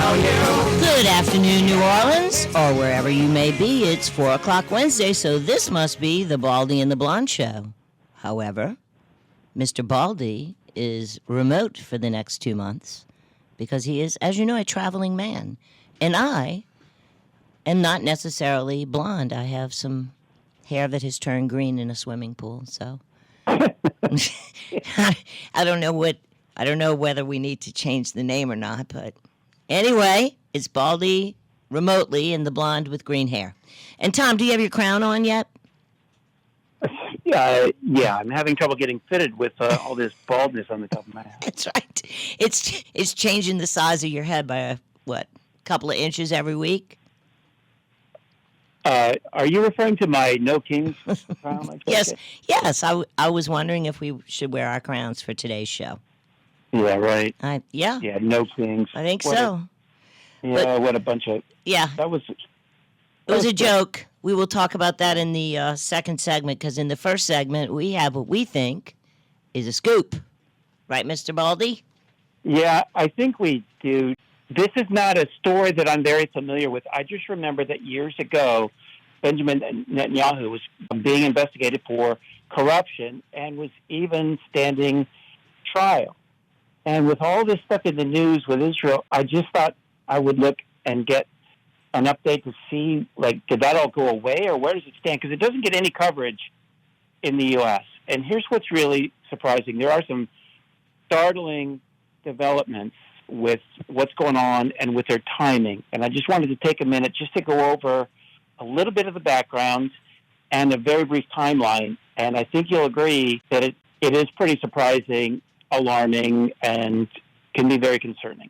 Good afternoon, New Orleans, or wherever you may be. It's 4 o'clock Wednesday, so this must be the Baldy and the Blonde show. However, Mr. Baldy is remote for the next 2 months because he is, as you know, a traveling man. And I am not necessarily blonde. I have some hair that has turned green in a swimming pool, so I don't know whether we need to change the name or not, but anyway, it's Baldy remotely and the blonde with green hair. And Tom, do you have your crown on yet? Yeah, I'm having trouble getting fitted with all this baldness on the top of my head. That's right. It's changing the size of your head by a couple of inches every week? Are you referring to my No Kings crown? Yes. I was wondering if we should wear our crowns for today's show. Yeah, right. Yeah, No Kings. I think so. What a bunch of... Yeah. It was a joke. We will talk about that in the second segment, because in the first segment, we have what we think is a scoop. Right, Mr. Baldy? Yeah, I think we do. This is not a story that I'm very familiar with. I just remember that years ago, Benjamin Netanyahu was being investigated for corruption and was even standing trial. And with all this stuff in the news with Israel, I just thought I would look and get an update to see, did that all go away, or where does it stand? Because it doesn't get any coverage in the U.S. And here's what's really surprising. There are some startling developments with what's going on and with their timing. And I just wanted to take a minute just to go over a little bit of the background and a very brief timeline. And I think you'll agree that it is pretty surprising, alarming, and can be very concerning.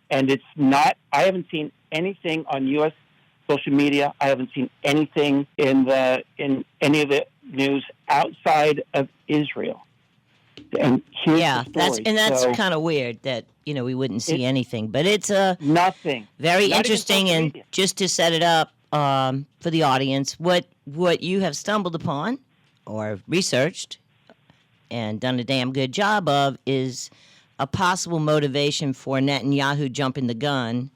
And it's not, I haven't seen anything on U.S. social media. I haven't seen anything in any of the news outside of Israel. And here's the story. That's kind of weird that, we wouldn't see anything. But it's nothing. Very interesting. And just to set it up for the audience, what you have stumbled upon or researched and done a damn good job of is a possible motivation for Netanyahu jumping the gun.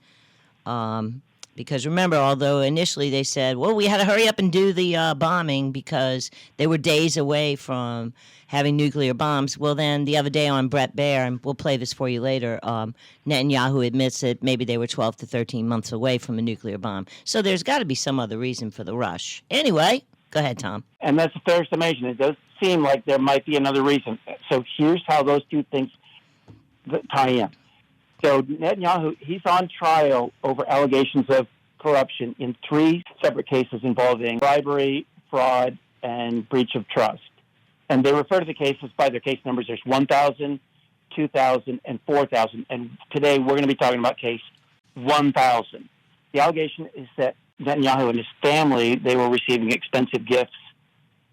Because remember, although initially they said, well, we had to hurry up and do the bombing because they were days away from having nuclear bombs. Well, then the other day on Bret Baier, and we'll play this for you later, Netanyahu admits that maybe they were 12 to 13 months away from a nuclear bomb. So there's got to be some other reason for the rush. Anyway, go ahead, Tom. And that's a fair summation. It does seem like there might be another reason. So here's how those two things tie in. So Netanyahu, he's on trial over allegations of corruption in 3 separate cases involving bribery, fraud, and breach of trust. And they refer to the cases by their case numbers. There's 1,000, 2,000, and 4,000. And today we're going to be talking about case 1,000. The allegation is that Netanyahu and his family, they were receiving expensive gifts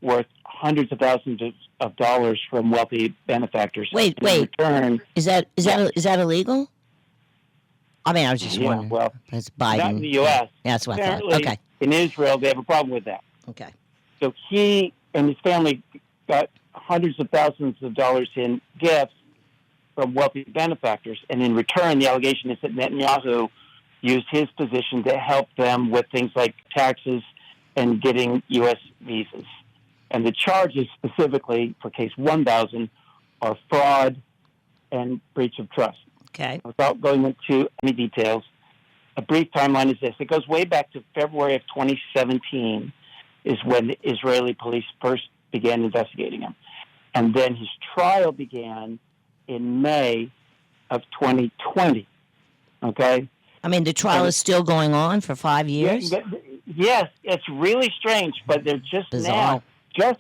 worth hundreds of thousands of dollars from wealthy benefactors. Wait. Return, is that illegal? I mean, I was just wondering. Well, it's Biden. Not in the U.S. Yeah, that's what Apparently, I thought. Okay. In Israel, they have a problem with that. Okay. So he and his family got hundreds of thousands of dollars in gifts from wealthy benefactors, and in return, the allegation is that Netanyahu used his position to help them with things like taxes and getting U.S. visas. And the charges specifically for case 1,000 are fraud and breach of trust. Okay. Without going into any details, a brief timeline is this. It goes way back to February of 2017 is when the Israeli police first began investigating him. And then his trial began in May of 2020. Okay? I mean, the trial is still going on for 5 years? Yes, it's really strange, but they're just Bizarre.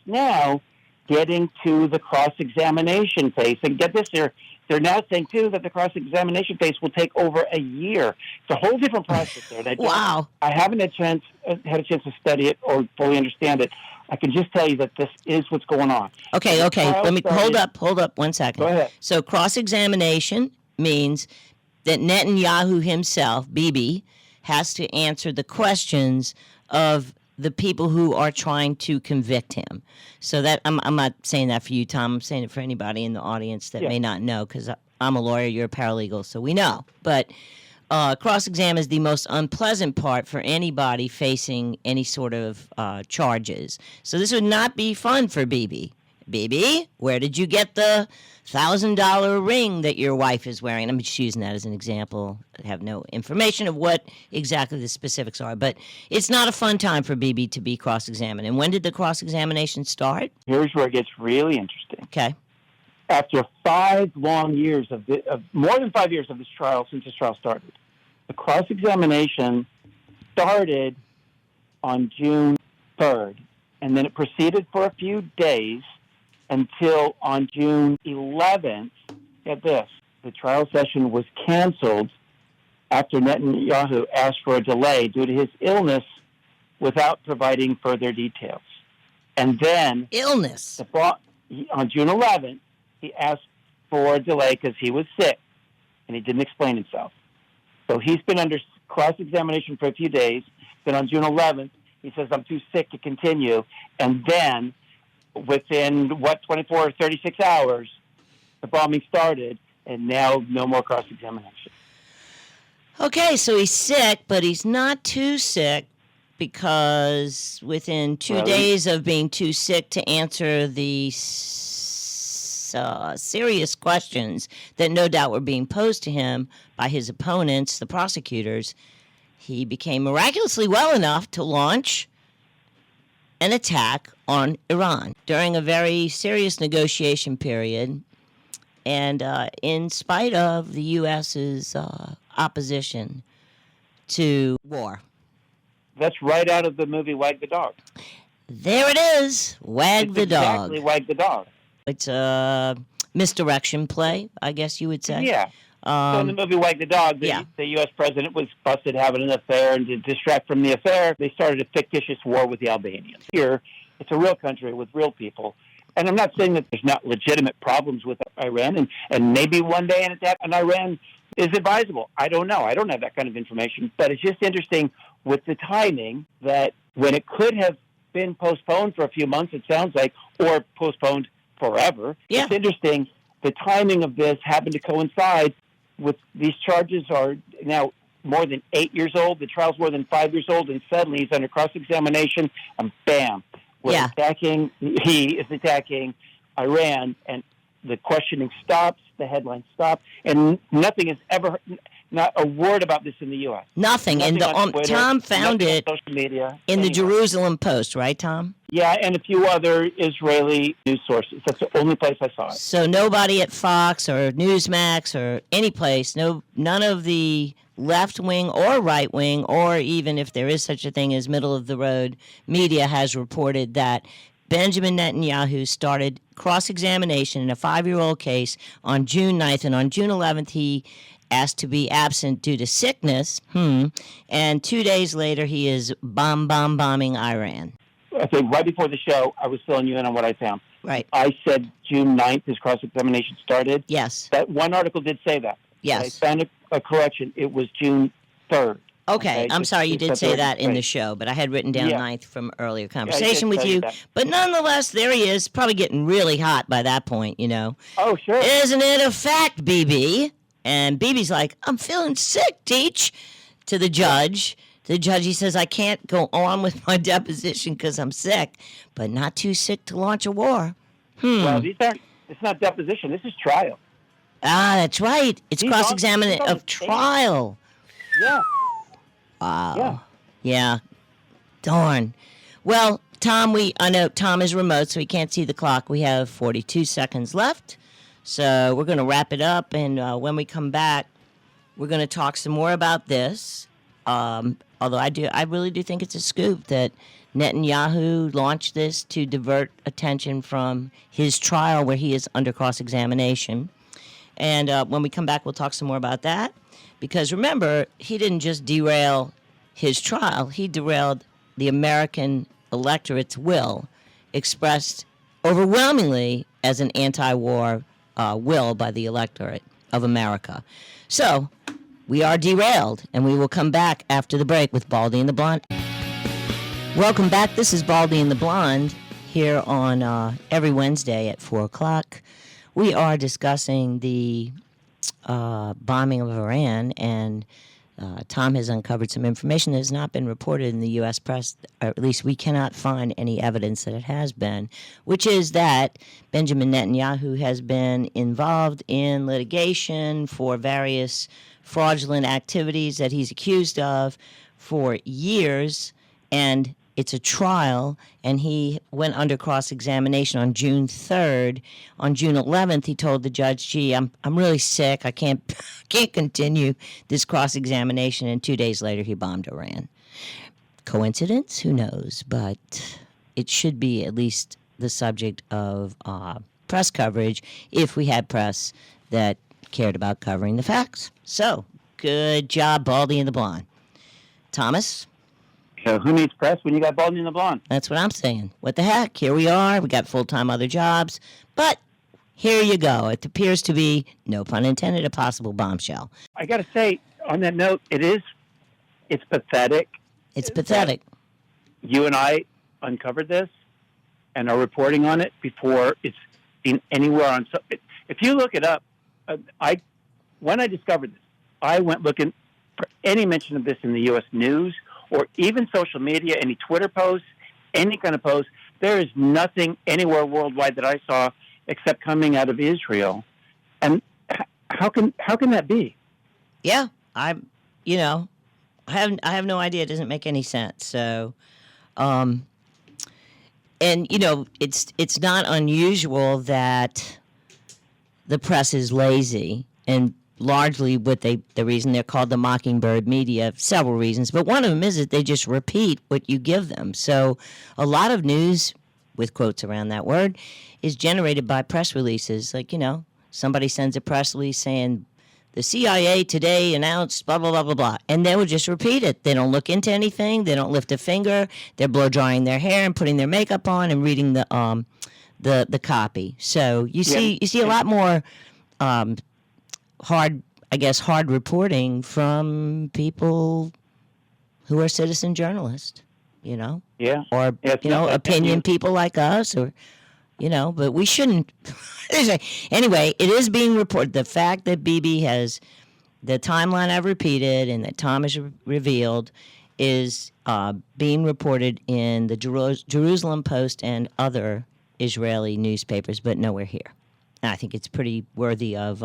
now getting to the cross-examination phase. And get this, they're now saying, too, that the cross-examination phase will take over a year. It's a whole different process there. Wow. I haven't had a chance to study it or fully understand it. I can just tell you that this is what's going on. Okay. Let me hold up 1 second. Go ahead. So cross-examination means that Netanyahu himself, Bibi, has to answer the questions of the people who are trying to convict him. So that I'm not saying that for you, Tom. I'm saying it for anybody in the audience that may not know, because I'm a lawyer, you're a paralegal, so we know. But cross-exam is the most unpleasant part for anybody facing any sort of charges. So this would not be fun for Bibi. Bibi, where did you get the $1,000 ring that your wife is wearing? I'm just using that as an example. I have no information of what exactly the specifics are, but it's not a fun time for Bibi to be cross-examined. And when did the cross-examination start? Here's where it gets really interesting. Okay. After 5 long years of more than 5 years of this trial, since this trial started, the cross-examination started on June 3rd, and then it proceeded for a few days until on June 11th, get this, the trial session was canceled after Netanyahu asked for a delay due to his illness without providing further details. And then Illness. On June 11th, he asked for a delay because he was sick and he didn't explain himself. So he's been under cross-examination for a few days. Then on June 11th, he says, I'm too sick to continue. And then within, 24 or 36 hours, the bombing started, and now no more cross-examination. Okay, so he's sick, but he's not too sick because within 2 days of being too sick to answer the serious questions that no doubt were being posed to him by his opponents, the prosecutors, he became miraculously well enough to launch an attack on Iran during a very serious negotiation period, and in spite of the U.S.'s opposition to war. That's right out of the movie Wag the Dog. There it is, Wag the Dog. Exactly, Wag the Dog. It's a misdirection play, I guess you would say. Yeah. So in the movie Wag the Dog, the U.S. president was busted having an affair, and to distract from the affair, they started a fictitious war with the Albanians. Here, it's a real country with real people. And I'm not saying that there's not legitimate problems with Iran, and maybe one day an attack on Iran is advisable. I don't know. I don't have that kind of information. But it's just interesting with the timing that when it could have been postponed for a few months, it sounds like, or postponed forever. Yeah. It's interesting. The timing of this happened to coincide with these charges are now more than 8 years old. The trial's more than 5 years old, and suddenly he's under cross-examination, and bam, he is attacking Iran, and the questioning stops, the headlines stop, and nothing is ever, not a word about this in the U.S. Nothing. And Twitter, Tom found it social media, in the Jerusalem Post, right, Tom? Yeah, and a few other Israeli news sources. That's the only place I saw it. So nobody at Fox or Newsmax or any place, none of the left-wing or right-wing, or even if there is such a thing as middle-of-the-road media, has reported that Benjamin Netanyahu started cross-examination in a 5-year-old case on June 9th, and on June 11th he asked to be absent due to sickness, and 2 days later he is bombing Iran. I think right before the show, I was filling you in on what I found. Right. I said June 9th his cross-examination started. Yes. That one article did say that. Yes. I found a correction. It was June 3rd. Okay, I'm sorry you did say that in the show, but I had written down 9th from earlier conversation with you. But nonetheless, there he is, probably getting really hot by that point, you know. Oh, sure. Isn't it a fact, Bibi? And Bibi's like, I'm feeling sick, Teach, to the judge. The judge, he says, I can't go on with my deposition because I'm sick, but not too sick to launch a war. Well, it's not deposition. This is trial. Ah, that's right. It's cross-examination of trial. Yeah. Wow. Yeah. Darn. Well, Tom, I know Tom is remote, so he can't see the clock. We have 42 seconds left. So we're going to wrap it up, and when we come back, we're going to talk some more about this. Although I really do think it's a scoop that Netanyahu launched this to divert attention from his trial where he is under cross-examination. And when we come back, we'll talk some more about that. Because remember, he didn't just derail his trial, he derailed the American electorate's will, expressed overwhelmingly as an anti-war will by the electorate of America. So, we are derailed, and we will come back after the break with Baldy and the Blonde. Welcome back. This is Baldy and the Blonde here on every Wednesday at 4 o'clock. We are discussing the bombing of Iran and Tom has uncovered some information that has not been reported in the U.S. press, or at least we cannot find any evidence that it has been, which is that Benjamin Netanyahu has been involved in litigation for various fraudulent activities that he's accused of for years, and it's a trial, and he went under cross-examination on June 3rd. On June 11th, he told the judge, "Gee, I'm really sick. I can't continue this cross-examination." And 2 days later, he bombed Iran. Coincidence? Who knows? But it should be at least the subject of press coverage if we had press that cared about covering the facts. So, good job, Baldy and the Blonde. Thomas? Who needs press when you got Baldy and the Blonde? That's what I'm saying. What the heck? Here we are. We got full-time other jobs. But here you go. It appears to be, no pun intended, a possible bombshell. I got to say, on that note, it's pathetic. It's pathetic. You and I uncovered this and are reporting on it before it's been anywhere on. If you look it up, when I discovered this, I went looking for any mention of this in the U.S. news or even social media, any Twitter posts, any kind of post. There is nothing anywhere worldwide that I saw except coming out of Israel. And how can that be? Yeah, I have no idea. It doesn't make any sense. So, and it's not unusual that the press is lazy, and largely the reason they're called the Mockingbird media, several reasons, but one of them is that they just repeat what you give them. So a lot of news, with quotes around that word, is generated by press releases. Like, somebody sends a press release saying, the CIA today announced blah, blah, blah, blah, blah. And they will just repeat it. They don't look into anything. They don't lift a finger. They're blow drying their hair and putting their makeup on and reading the copy. So you see a lot more hard reporting from people who are citizen journalists, Yeah. or, opinion people like us, or, but we shouldn't. Anyway, it is being reported. The fact that Bibi has, the timeline I've repeated and that Tom has revealed, is being reported in the Jerusalem Post and other Israeli newspapers, but nowhere here. And I think it's pretty worthy of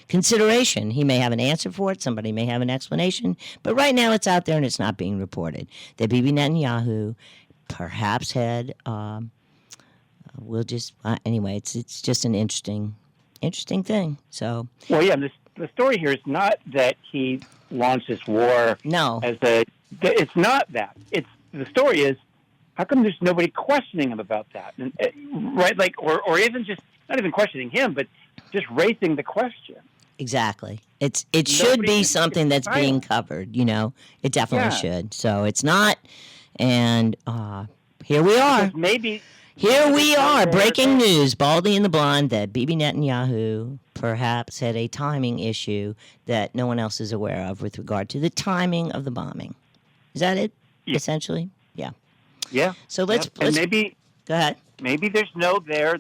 consideration. He may have an answer for it. Somebody may have an explanation. But right now it's out there and it's not being reported. That Bibi Netanyahu perhaps had, anyway, it's just an interesting thing. So. Well, yeah, the story here is not that he launched this war. No. It's not that. The story is, how come there's nobody questioning him about that? And, right? Like, or even just, not even questioning him, but just raising the question. Exactly. It should be something that's being covered, It definitely should. So it's not, and here we are. Here we are, breaking news, Baldy and the Blonde, that Bibi Netanyahu perhaps had a timing issue that no one else is aware of with regard to the timing of the bombing. Is that it, essentially? Yeah. Yeah. So let's maybe go ahead. Maybe there's no there,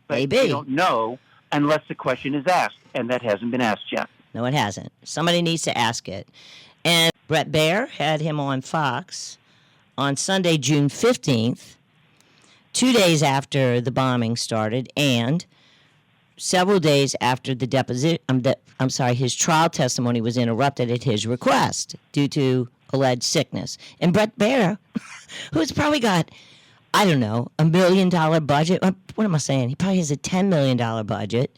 but maybe we don't know unless the question is asked, and that hasn't been asked yet. No, it hasn't. Somebody needs to ask it. And Brett Baer had him on Fox on Sunday, June 15th, 2 days after the bombing started, and several days after the his trial testimony was interrupted at his request due to alleged sickness. And Brett Baer, who's probably got, I don't know, $1 million budget. What am I saying? He probably has a $10 million budget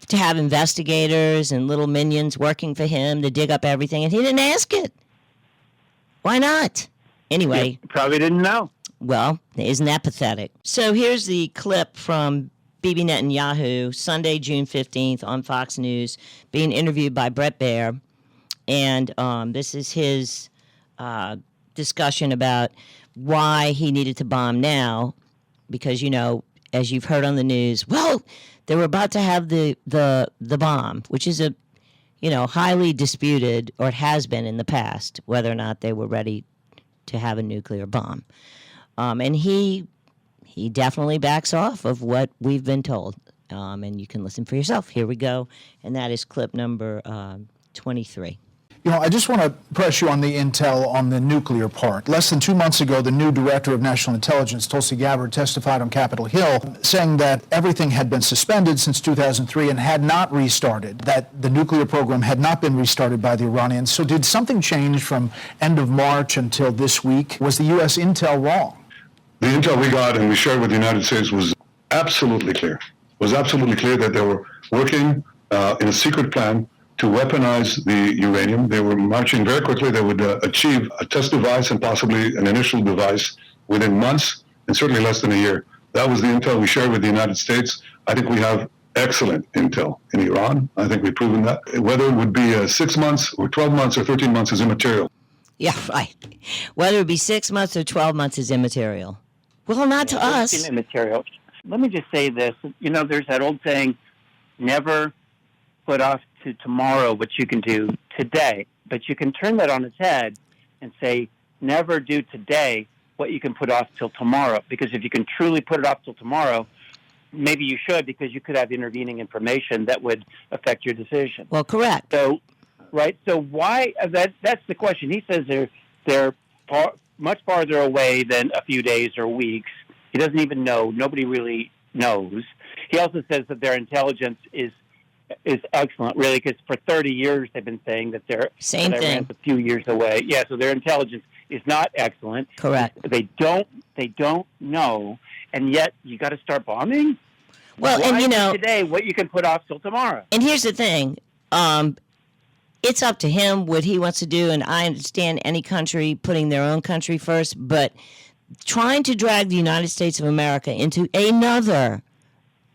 to have investigators and little minions working for him to dig up everything, and he didn't ask it. Why not? Anyway. You probably didn't know. Well, isn't that pathetic? So here's the clip from Bibi Netanyahu, Sunday, June 15th on Fox News, being interviewed by Brett Baer. And this is his discussion about why he needed to bomb now, because, as you've heard on the news, well, they were about to have the bomb, which is a, highly disputed, or it has been in the past, whether or not they were ready to have a nuclear bomb. And he definitely backs off of what we've been told. And you can listen for yourself. Here we go. And that is clip number 23. I just want to press you on the intel on the nuclear part. Less than 2 months ago, the new director of national intelligence, Tulsi Gabbard, testified on Capitol Hill saying that everything had been suspended since 2003 and had not restarted, that the nuclear program had not been restarted by the Iranians. So did something change from end of March until this week? Was the U.S. intel wrong? The intel we got and we shared with the United States was absolutely clear. It was absolutely clear that they were working in a secret plan to weaponize the uranium. They were marching very quickly. They would achieve a test device and possibly an initial device within months and certainly less than a year. That was the intel we shared with the United States. I think we have excellent intel in Iran. I think we've proven that. Whether it would be 6 months or 12 months or 13 months is immaterial. Yeah, right. Whether it be 6 months or 12 months is immaterial. Well, not to us. It's immaterial. Let me just say this. There's that old saying, never put off to tomorrow what you can do today. But you can turn that on its head and say, never do today what you can put off till tomorrow. Because if you can truly put it off till tomorrow, maybe you should, because you could have intervening information that would affect your decision. Well, correct. So, right. So why? That's the question. He says they're much farther away than a few days or weeks. He doesn't even know. Nobody really knows. He also says that their intelligence is excellent, really, because for 30 years they've been saying that Iran's a few years away. Yeah, so their intelligence is not excellent. Correct. They don't know, and yet you got to start bombing. Well, why and today what you can put off till tomorrow. And here's the thing. It's up to him what he wants to do, and I understand any country putting their own country first, but trying to drag the United States of America into another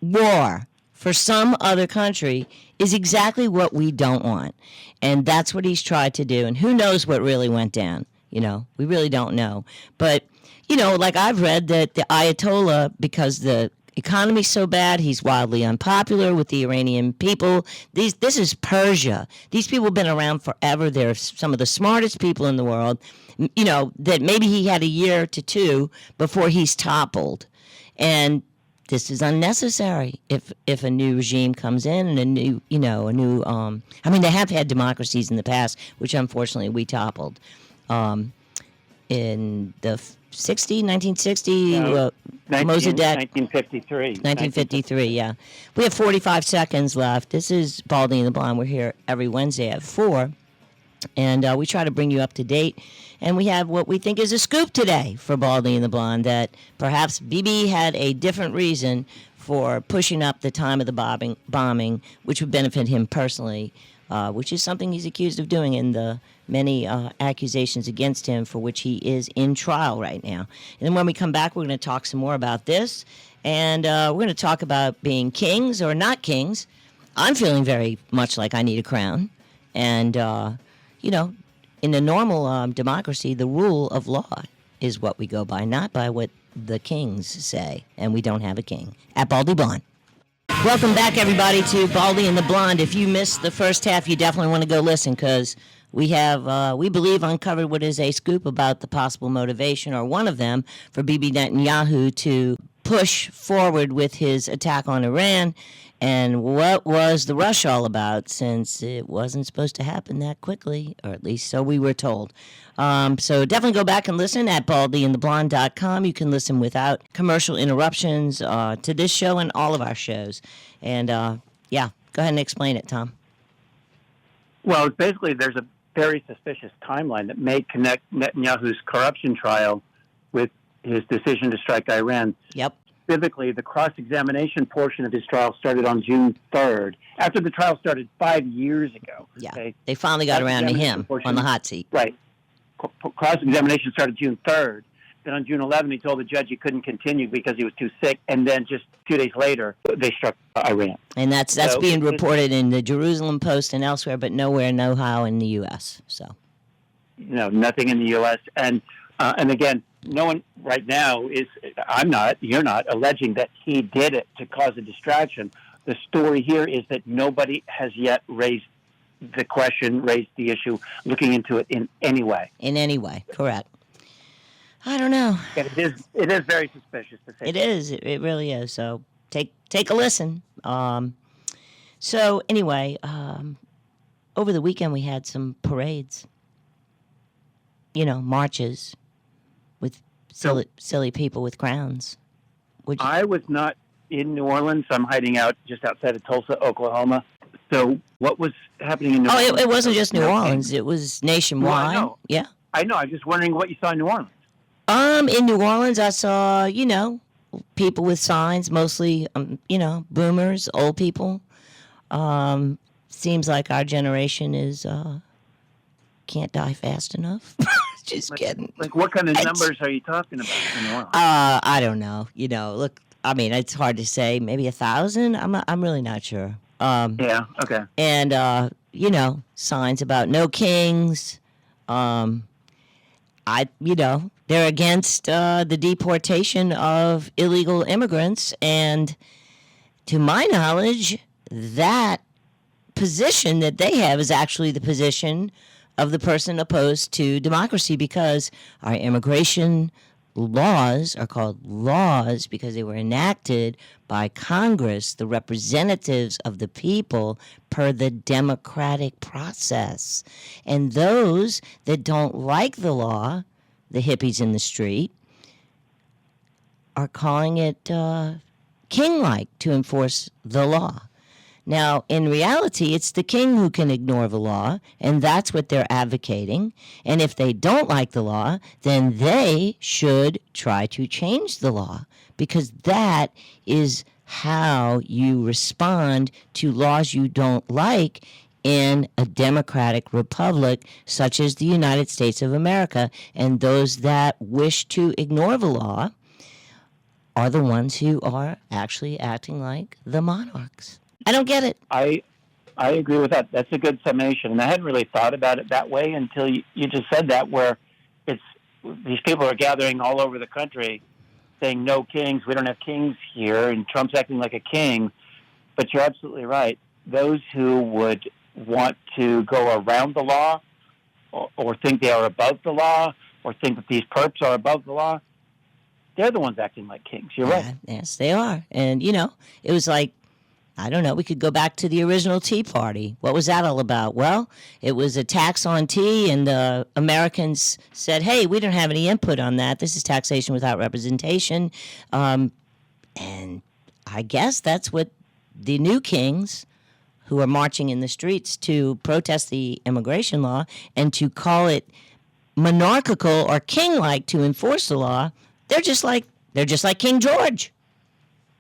war for some other country is exactly what we don't want. And that's what he's tried to do. And who knows what really went down? We really don't know. But, like I've read that the Ayatollah, because the economy's so bad, he's wildly unpopular with the Iranian people. This is Persia. These people have been around forever. They're some of the smartest people in the world. That maybe he had a year to two before he's toppled. And this is unnecessary if a new regime comes in and they have had democracies in the past, which unfortunately we toppled. In the 1960, Mossadegh. 1953. 1953, yeah. We have 45 seconds left. This is Baldy and the Blonde. We're here every Wednesday at 4. And we try to bring you up to date. And we have what we think is a scoop today for Baldy and the Blonde, that perhaps Bibi had a different reason for pushing up the time of the bombing, which would benefit him personally, which is something he's accused of doing in the many accusations against him for which he is in trial right now. And then when we come back, we're going to talk some more about this. And we're going to talk about being kings or not kings. I'm feeling very much like I need a crown. And, in a normal democracy, the rule of law is what we go by, not by what the kings say. And we don't have a king. At Baldy Blonde. Welcome back, everybody, to Baldy and the Blonde. If you missed the first half, you definitely want to go listen, because we have, we believe, uncovered what is a scoop about the possible motivation, or one of them, for Bibi Netanyahu to push forward with his attack on Iran. And what was the rush all about, since it wasn't supposed to happen that quickly, or at least so we were told. So definitely go back and listen at baldyandtheblonde.com. You can listen without commercial interruptions to this show and all of our shows. And, go ahead and explain it, Tom. Well, basically, there's a very suspicious timeline that may connect Netanyahu's corruption trial with his decision to strike Iran. Yep. Specifically, the cross-examination portion of his trial started on June 3rd, after the trial started 5 years ago. Yeah, okay? They finally got around to him on the hot seat. Right. Cross-examination started June 3rd. Then on June 11th, he told the judge he couldn't continue because he was too sick. And then just 2 days later, they struck Iran. And that's being reported in the Jerusalem Post and elsewhere, but nowhere, no how in the U.S. So, nothing in the U.S. And again, no one right now you're not alleging that he did it to cause a distraction. The story here is that nobody has yet raised the issue, looking into it in any way. In any way, correct. I don't know. And it is very suspicious to say. It is. It really is. So take a listen. So anyway, over the weekend we had some parades. Marches with silly people with crowns. I was not in New Orleans. I'm hiding out just outside of Tulsa, Oklahoma. So what was happening in New Orleans? It wasn't just New Orleans. It was nationwide. Well, Yeah. I know. I'm just wondering what you saw in New Orleans. In New Orleans, I saw, people with signs, mostly, boomers, old people. Seems like our generation is can't die fast enough. Just kidding. Like what kind of numbers are you talking about in New Orleans? I don't know. Look, I mean, it's hard to say. Maybe 1,000. I'm really not sure. Yeah. Okay. And signs about no kings. They're against the deportation of illegal immigrants, and to my knowledge, that position that they have is actually the position of the person opposed to democracy, because our immigration laws are called laws because they were enacted by Congress, the representatives of the people, per the democratic process. And those that don't like the law, the hippies in the street, are calling it king-like to enforce the law. Now, in reality, it's the king who can ignore the law, and that's what they're advocating. And if they don't like the law, then they should try to change the law, because that is how you respond to laws you don't like in a democratic republic such as the United States of America. And those that wish to ignore the law are the ones who are actually acting like the monarchs. I don't get it. I agree with that. That's a good summation. And I hadn't really thought about it that way until you just said that, where these people are gathering all over the country saying no kings, we don't have kings here, and Trump's acting like a king. But you're absolutely right. Those who would want to go around the law or think they are above the law or think that these perps are above the law, they're the ones acting like kings. You're right. Yes, they are. And, it was like, I don't know, we could go back to the original Tea Party. What was that all about? Well, it was a tax on tea, and the Americans said, hey, we don't have any input on that. This is taxation without representation. And I guess that's what the new kings who are marching in the streets to protest the immigration law and to call it monarchical or king-like to enforce the law, they're just like King George.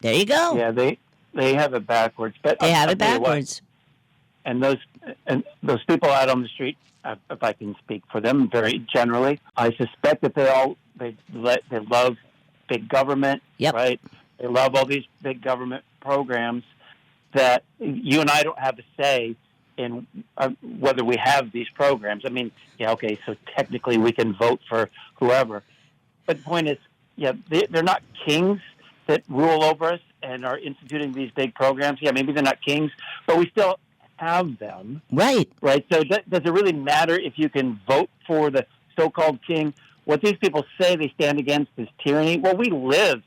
There you go. Yeah, they have it backwards. But they have it backwards. And those people out on the street, if I can speak for them very generally, I suspect that they love big government. Yep. Right? They love all these big government programs that you and I don't have a say in whether we have these programs. I mean, yeah, okay, so technically we can vote for whoever. But the point is, yeah, they're not kings that rule over us and are instituting these big programs. Yeah, maybe they're not kings, but we still have them. Right. Right. So does it really matter if you can vote for the so-called king? What these people say they stand against is tyranny. Well, we live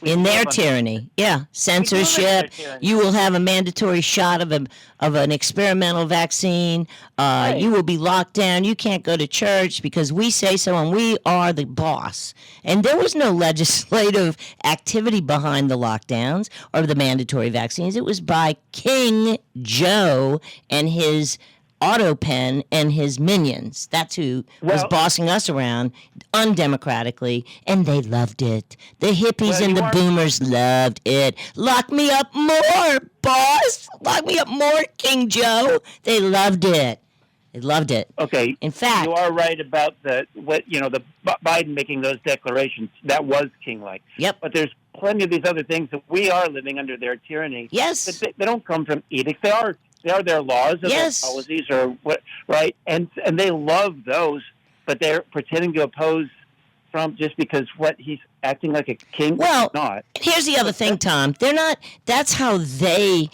in their tyranny. Yeah, censorship. You will have a mandatory shot of an experimental vaccine. Right. You will be locked down. You can't go to church because we say so, and we are the boss. And there was no legislative activity behind the lockdowns or the mandatory vaccines. It was by King Joe and his Autopen and his minions. That's who was bossing us around undemocratically, and they loved it. The hippies and the boomers loved it. Lock me up more, boss. Lock me up more, King Joe. They loved it. They loved it. Okay. In fact, you are right about the Biden making those declarations. That was king-like. Yep. But there's plenty of these other things that we are living under their tyranny. Yes. They don't come from edicts. They are their laws or yes. their policies or what, right? And they love those, but they're pretending to oppose Trump just because he's acting like a king. Well, not. Here's the other thing, Tom. They're not. That's how they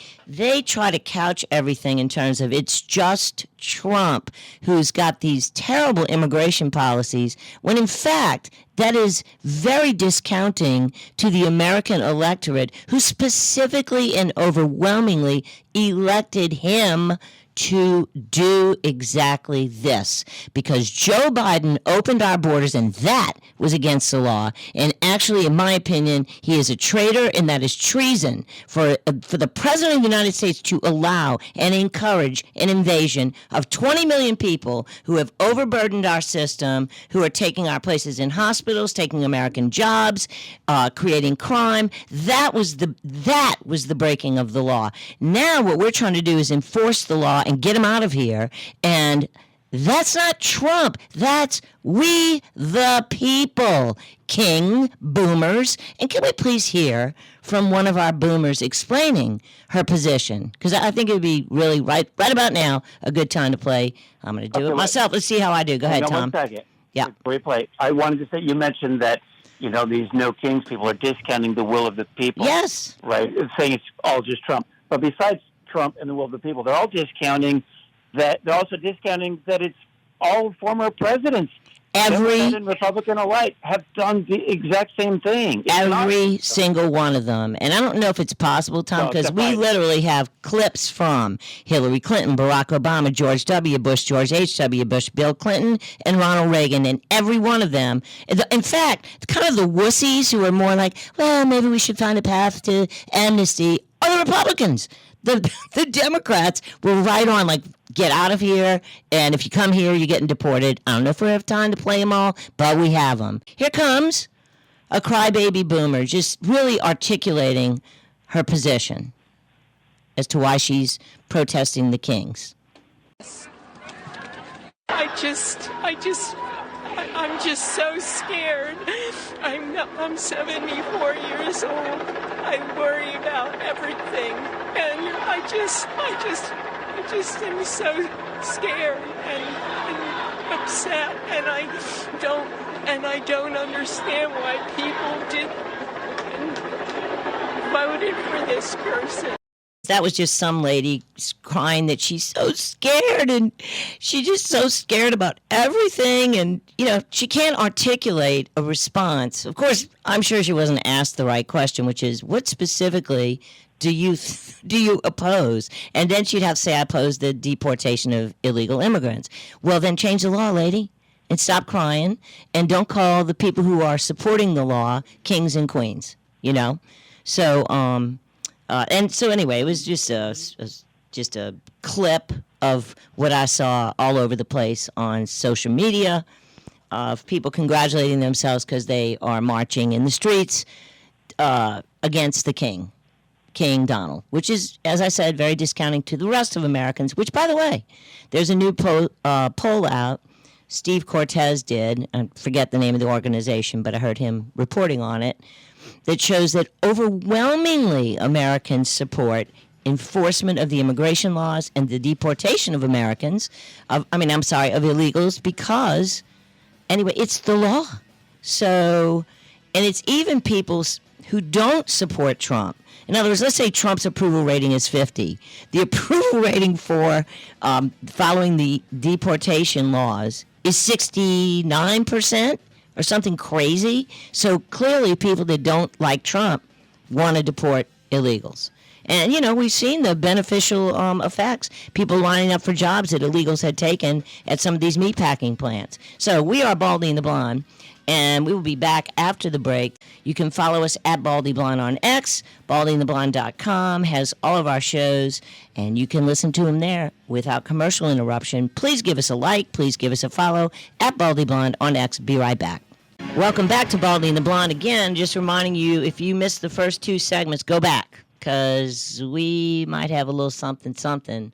try to couch everything in terms of it's just Trump who's got these terrible immigration policies, when in fact that is very discounting to the American electorate who specifically and overwhelmingly elected him to do exactly this, because Joe Biden opened our borders, and that was against the law. And actually, in my opinion, he is a traitor, and that is treason for the President of the United States to allow and encourage an invasion of 20 million people who have overburdened our system, who are taking our places in hospitals, taking American jobs, creating crime. That was the breaking of the law. Now what we're trying to do is enforce the law and get him out of here. And that's not Trump. That's we the people, King boomers. And can we please hear from one of our boomers explaining her position? Because I think it would be really right about now a good time to play. I'm going to do it myself. Let's see how I do. Go ahead, Tom. 1 second. Yeah. Before you play, I wanted to say, you mentioned that, these no kings people are discounting the will of the people. Yes. Right? It's saying it's all just Trump. But besides Trump and the will of the people, they're also discounting that it's all former presidents. Democrat and Republican alike have done the exact same thing. Every single one of them. And I don't know if it's possible, Tom, because we literally have clips from Hillary Clinton, Barack Obama, George W. Bush, George H.W. Bush, Bill Clinton, and Ronald Reagan, and every one of them. In fact, kind of the wussies who are more like, well, maybe we should find a path to amnesty, are the Republicans. The Democrats were right on, like, get out of here, and if you come here, you're getting deported. I don't know if we have time to play them all, but we have them. Here comes a crybaby boomer, just really articulating her position as to why she's protesting the kings. I'm just so scared. I'm 74 years old. I worry about everything, and I just am so scared and upset, and I don't understand why people voted for this person. That was just some lady crying that she's so scared, and she's just so scared about everything, and she can't articulate a response. Of course, I'm sure she wasn't asked the right question, which is, what specifically do you oppose? And then she'd have to say, I oppose the deportation of illegal immigrants. Well, then change the law, lady, and stop crying, and don't call the people who are supporting the law kings and queens. So and so anyway, it was just a clip of what I saw all over the place on social media of people congratulating themselves because they are marching in the streets against the King Donald, which is, as I said, very discounting to the rest of Americans, which, by the way, there's a new poll out Steve Cortez did, I forget the name of the organization, but I heard him reporting on it, that shows that overwhelmingly Americans support enforcement of the immigration laws and the deportation of Americans, of illegals, because, anyway, it's the law. So, and it's even people who don't support Trump. In other words, let's say Trump's approval rating is 50. The approval rating for following the deportation laws is 69%. Or something crazy. So clearly people that don't like Trump want to deport illegals. And, we've seen the beneficial effects. People lining up for jobs that illegals had taken at some of these meatpacking plants. So we are Baldy and the Blonde, and we will be back after the break. You can follow us at Baldy Blonde on X. BaldyandTheBlonde.com has all of our shows, and you can listen to them there without commercial interruption. Please give us a like. Please give us a follow at Baldy Blonde on X. Be right back. Welcome back to Baldy and the Blonde. Again, just reminding you, if you missed the first two segments, go back, because we might have a little something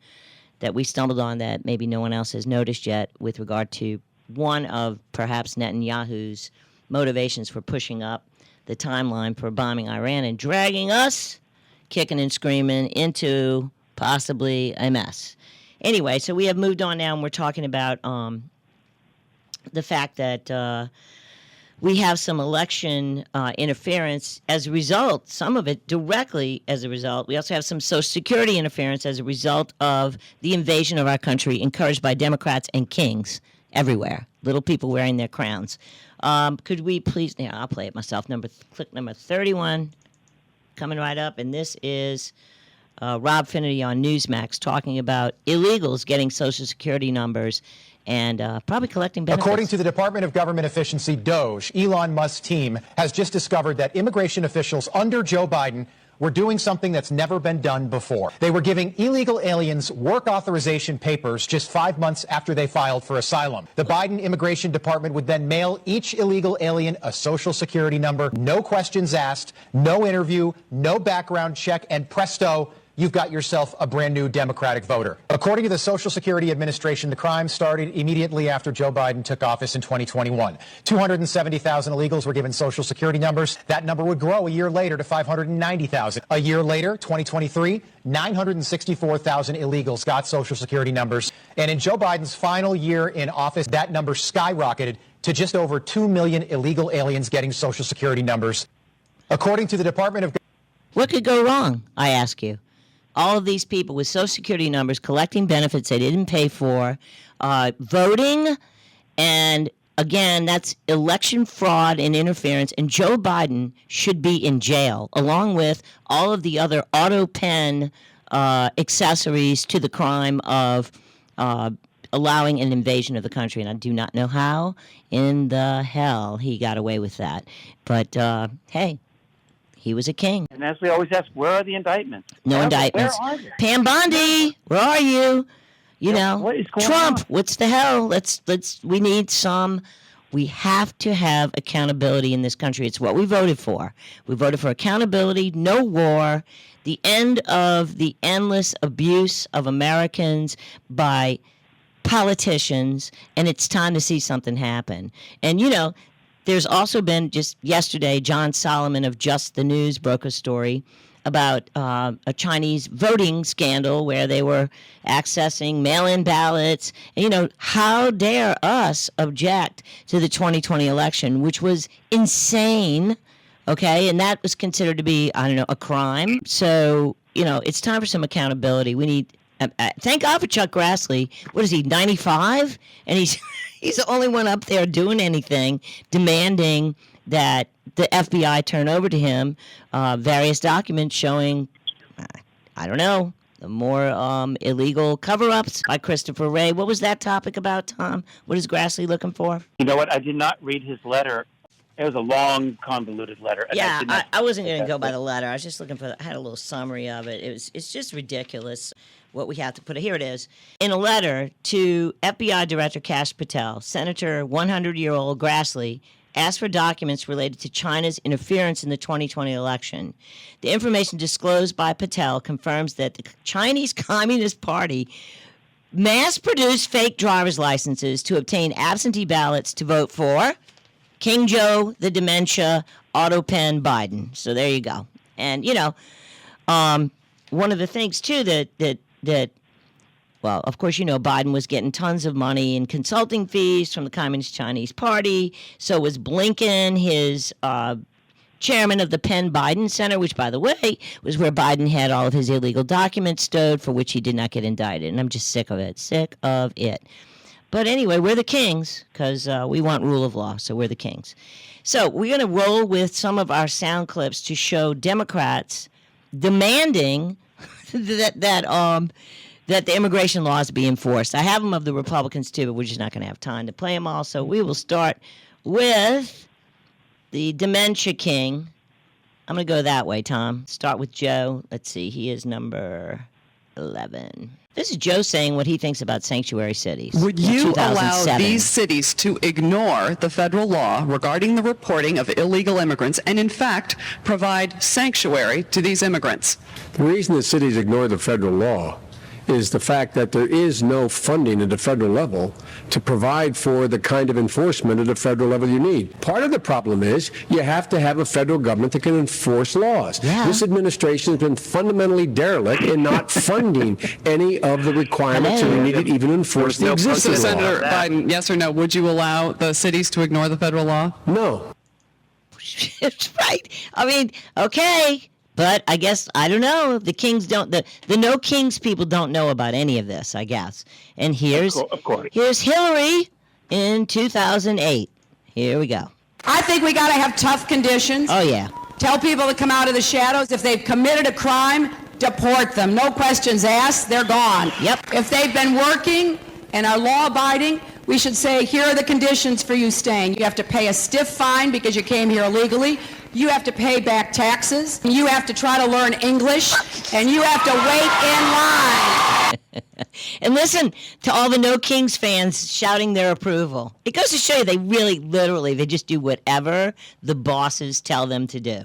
that we stumbled on that maybe no one else has noticed yet with regard to one of perhaps Netanyahu's motivations for pushing up the timeline for bombing Iran and dragging us, kicking and screaming, into possibly a mess. Anyway, so we have moved on now, and we're talking about the fact that we have some election interference as a result, some of it directly as a result. We also have some Social Security interference as a result of the invasion of our country encouraged by Democrats and kings everywhere, little people wearing their crowns. Could we please, I'll play it myself, click number 31, coming right up, and this is Rob Finnerty on Newsmax talking about illegals getting Social Security numbers and probably collecting benefits. According to the Department of Government Efficiency, DOGE, Elon Musk's team has just discovered that immigration officials under Joe Biden were doing something that's never been done before. They were giving illegal aliens work authorization papers just 5 months after they filed for asylum. The Biden Immigration Department would then mail each illegal alien a Social Security number, no questions asked, no interview, no background check, and presto, you've got yourself a brand new Democratic voter. According to the Social Security Administration, the crime started immediately after Joe Biden took office in 2021. 270,000 illegals were given Social Security numbers. That number would grow a year later to 590,000. A year later, 2023, 964,000 illegals got Social Security numbers. And in Joe Biden's final year in office, that number skyrocketed to just over 2 million illegal aliens getting Social Security numbers. According to the Department of... What could go wrong, I ask you? All of these people with Social Security numbers collecting benefits they didn't pay for, voting, and again, that's election fraud and interference, and Joe Biden should be in jail, along with all of the other Autopen accessories to the crime of allowing an invasion of the country, and I do not know how in the hell he got away with that. But, hey, he was a king. And as we always ask, where are the indictments? No indictments. Where are they? Pam Bondi, where are you? You know, what is going Trump, on? what's the hell? We need some. We have to have accountability in this country. It's what we voted for. We voted for accountability, no war, the end of the endless abuse of Americans by politicians, and it's time to see something happen. And, you know, there's also been, just yesterday, John Solomon of Just the News broke a story about a Chinese voting scandal where they were accessing mail-in ballots. And, you know, how dare us object to the 2020 election, which was insane, okay? And that was considered to be, I don't know, a crime. So, you know, it's time for some accountability. We need, thank God for Chuck Grassley. What is he, 95? And he's the only one up there doing anything, demanding that the FBI turn over to him various documents showing, I don't know, the more illegal cover-ups by Christopher Wray. What was that topic about, Tom? What is Grassley looking for? You know what? I did not read his letter. It was a long, convoluted letter. And Yeah, I wasn't going to go by the letter. I was just looking for, I had a little summary of it. It's just ridiculous what we have to put. Here it is. In a letter to FBI Director Kash Patel, Senator 100-year-old Grassley asked for documents related to China's interference in the 2020 election. The information disclosed by Patel confirms that the Chinese Communist Party mass-produced fake driver's licenses to obtain absentee ballots to vote for King Joe, the dementia, Autopen Biden. So there you go. And, you know, one of the things, too, that well, of course, you know, Biden was getting tons of money in consulting fees from the Communist Chinese Party. So was Blinken, his chairman of the Penn Biden Center, which, by the way, was where Biden had all of his illegal documents stowed, for which he did not get indicted. And I'm just sick of it. Sick of it. But anyway, we're the kings because we want rule of law, so we're the kings. So we're going to roll with some of our sound clips to show Democrats demanding that the immigration laws be enforced. I have them of the Republicans too, but we're just not going to have time to play them all. So we will start with the dementia king. I'm going to go that way, Tom. Start with Joe. Let's see. He is number 11. This is Joe saying what he thinks about sanctuary cities. Would in you allow 2007. these cities to ignore the federal law regarding the reporting of illegal immigrants and, in fact, provide sanctuary to these immigrants? The reason that cities ignore the federal law is the fact that there is no funding at the federal level to provide for the kind of enforcement at the federal level you need. Part of the problem is you have to have a federal government that can enforce laws. Yeah. This administration has been fundamentally derelict in not funding any of the requirements that are needed even to enforce the existing law. Senator Biden, yes or no, would you allow the cities to ignore the federal law? No. Right. I mean, okay. But I guess, I don't know, the kings don't, the no kings people don't know about any of this, I guess. And here's Hillary in 2008. Here we go. I think we got to have tough conditions. Oh, yeah. Tell people to come out of the shadows. If they've committed a crime, deport them. No questions asked, they're gone. Yep. If they've been working and are law-abiding, we should say, here are the conditions for you staying. You have to pay a stiff fine because you came here illegally. You have to pay back taxes. You have to try to learn English. And you have to wait in line. And listen to all the No Kings fans shouting their approval. It goes to show you they really, literally, they just do whatever the bosses tell them to do.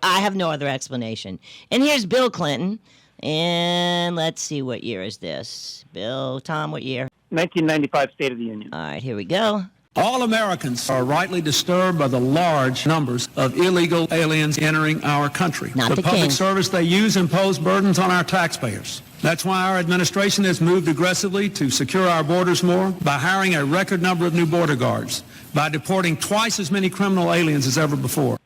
I have no other explanation. And here's Bill Clinton. And let's see, what year is this? Tom, what year? 1995 State of the Union. All right, here we go. All Americans are rightly disturbed by the large numbers of illegal aliens entering our country. Not the public king. service they use impose burdens on our taxpayers. That's why our administration has moved aggressively to secure our borders more by hiring a record number of new border guards, by deporting twice as many criminal aliens as ever before.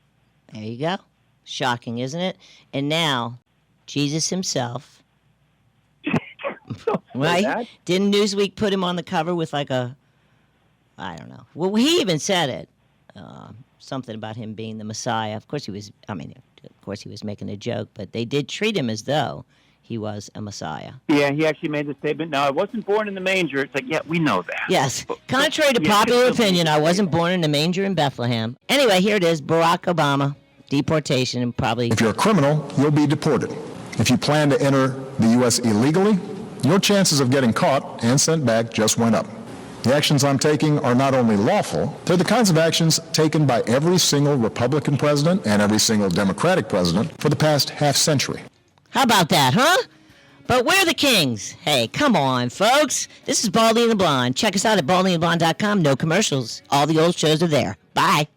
There you go. Shocking, isn't it? And now, Jesus himself, right? Didn't Newsweek put him on the cover with like a, I don't know. Well, he even said it. Something about him being the Messiah. Of course he was making a joke, but they did treat him as though he was a Messiah. Yeah, he actually made the statement, no, I wasn't born in the manger. It's like, yeah, we know that. Yes. Contrary to popular opinion, I wasn't born in a manger in Bethlehem. Anyway, here it is. Barack Obama. Deportation and probably... If you're a criminal, you'll be deported. If you plan to enter the U.S. illegally, your chances of getting caught and sent back just went up. The actions I'm taking are not only lawful, they're the kinds of actions taken by every single Republican president and every single Democratic president for the past half century. How about that, huh? But we're the kings. Hey, come on, folks. This is Baldy and the Blonde. Check us out at baldyandtheblonde.com. No commercials. All the old shows are there. Bye.